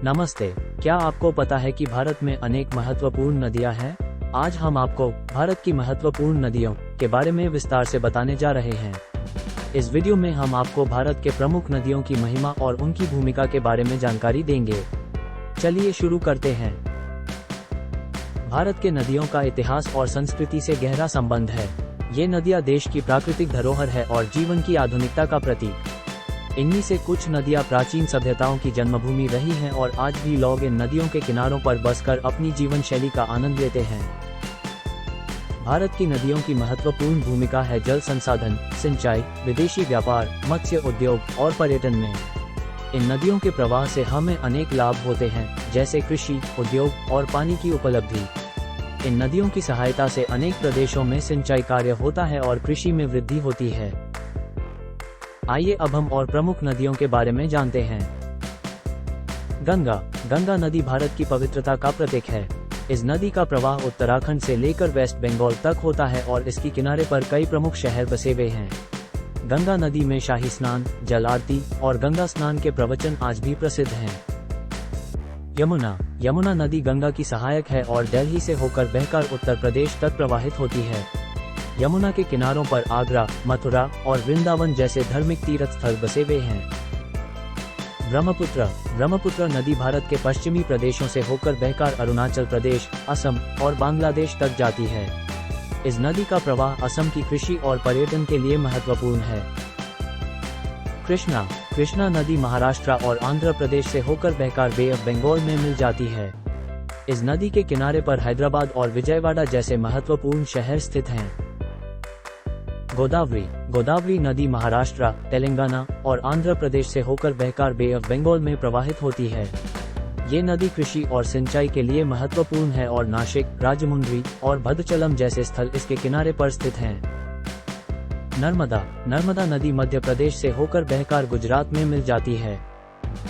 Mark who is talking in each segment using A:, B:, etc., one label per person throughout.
A: नमस्ते। क्या आपको पता है कि भारत में अनेक महत्वपूर्ण नदियां हैं? आज हम आपको भारत की महत्वपूर्ण नदियों के बारे में विस्तार से बताने जा रहे हैं। इस वीडियो में हम आपको भारत के प्रमुख नदियों की महिमा और उनकी भूमिका के बारे में जानकारी देंगे। चलिए शुरू करते हैं। भारत के नदियों का इतिहास और संस्कृति से गहरा संबंध है। ये नदियां देश की प्राकृतिक धरोहर है और जीवन की आधुनिकता का प्रतीक। इनमें से कुछ नदियां प्राचीन सभ्यताओं की जन्मभूमि रही हैं और आज भी लोग इन नदियों के किनारों पर बसकर अपनी जीवन शैली का आनंद लेते हैं। भारत की नदियों की महत्वपूर्ण भूमिका है जल संसाधन, सिंचाई, विदेशी व्यापार, मत्स्य उद्योग और पर्यटन में। इन नदियों के प्रवाह से हमें अनेक लाभ होते हैं, जैसे कृषि, उद्योग और पानी की उपलब्धि। इन नदियों की सहायता से अनेक प्रदेशों में सिंचाई कार्य होता है और कृषि में वृद्धि होती है। आइए अब हम और प्रमुख नदियों के बारे में जानते हैं। गंगा नदी भारत की पवित्रता का प्रतीक है। इस नदी का प्रवाह उत्तराखंड से लेकर वेस्ट बंगाल तक होता है और इसके किनारे पर कई प्रमुख शहर बसे हुए हैं। गंगा नदी में शाही स्नान, जल आरती और गंगा स्नान के प्रवचन आज भी प्रसिद्ध हैं। यमुना नदी गंगा की सहायक है और दिल्ली से होकर बहकर उत्तर प्रदेश तक प्रवाहित होती है। यमुना के किनारों पर आगरा, मथुरा और वृंदावन जैसे धार्मिक तीर्थ स्थल बसे हुए हैं। ब्रह्मपुत्र नदी भारत के पश्चिमी प्रदेशों से होकर बहकर अरुणाचल प्रदेश, असम और बांग्लादेश तक जाती है। इस नदी का प्रवाह असम की कृषि और पर्यटन के लिए महत्वपूर्ण है। कृष्णा नदी महाराष्ट्र और आंध्र प्रदेश से होकर बहकर बे ऑफ बंगाल में मिल जाती है। इस नदी के किनारे पर हैदराबाद और विजयवाड़ा जैसे महत्वपूर्ण शहर स्थित हैं। गोदावरी नदी महाराष्ट्र, तेलंगाना और आंध्र प्रदेश से होकर बहकर बे ऑफ बंगाल में प्रवाहित होती है। ये नदी कृषि और सिंचाई के लिए महत्वपूर्ण है और नासिक, राजमुंद्री और भद्रचलम जैसे स्थल इसके किनारे पर स्थित हैं। नर्मदा नदी मध्य प्रदेश से होकर बहकर गुजरात में मिल जाती है।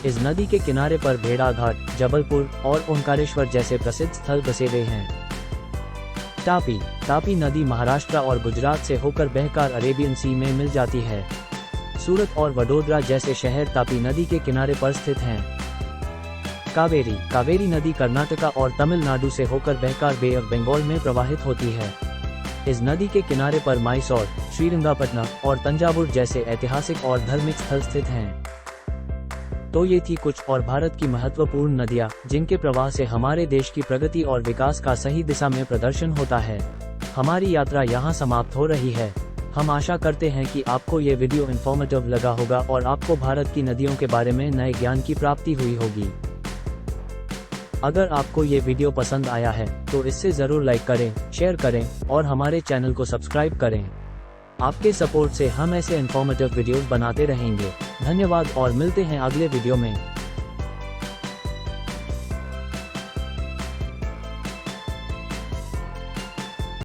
A: इस नदी के किनारे पर भेड़ाघाट, जबलपुर और ओंकारेश्वर जैसे प्रसिद्ध स्थल बसे हुए हैं। तापी नदी महाराष्ट्र और गुजरात से होकर बहकर अरेबियन सी में मिल जाती है। सूरत और वडोदरा जैसे शहर तापी नदी के किनारे पर स्थित हैं। कावेरी नदी कर्नाटका और तमिलनाडु से होकर बहकर बे ऑफ बंगाल में प्रवाहित होती है। इस नदी के किनारे पर मैसूर, श्रीरंगपट्टनम और तंजावुर जैसे ऐतिहासिक और धार्मिक स्थल स्थित हैं। तो ये थी कुछ और भारत की महत्वपूर्ण नदियाँ, जिनके प्रवाह से हमारे देश की प्रगति और विकास का सही दिशा में प्रदर्शन होता है। हमारी यात्रा यहाँ समाप्त हो रही है। हम आशा करते हैं कि आपको ये वीडियो इन्फॉर्मेटिव लगा होगा और आपको भारत की नदियों के बारे में नए ज्ञान की प्राप्ति हुई होगी। अगर आपको ये वीडियो पसंद आया है तो इससे जरूर लाइक करें, शेयर करें और हमारे चैनल को सब्सक्राइब करें। आपके सपोर्ट से हम ऐसे इन्फॉर्मेटिव वीडियोस बनाते रहेंगे। धन्यवाद और मिलते हैं अगले वीडियो में।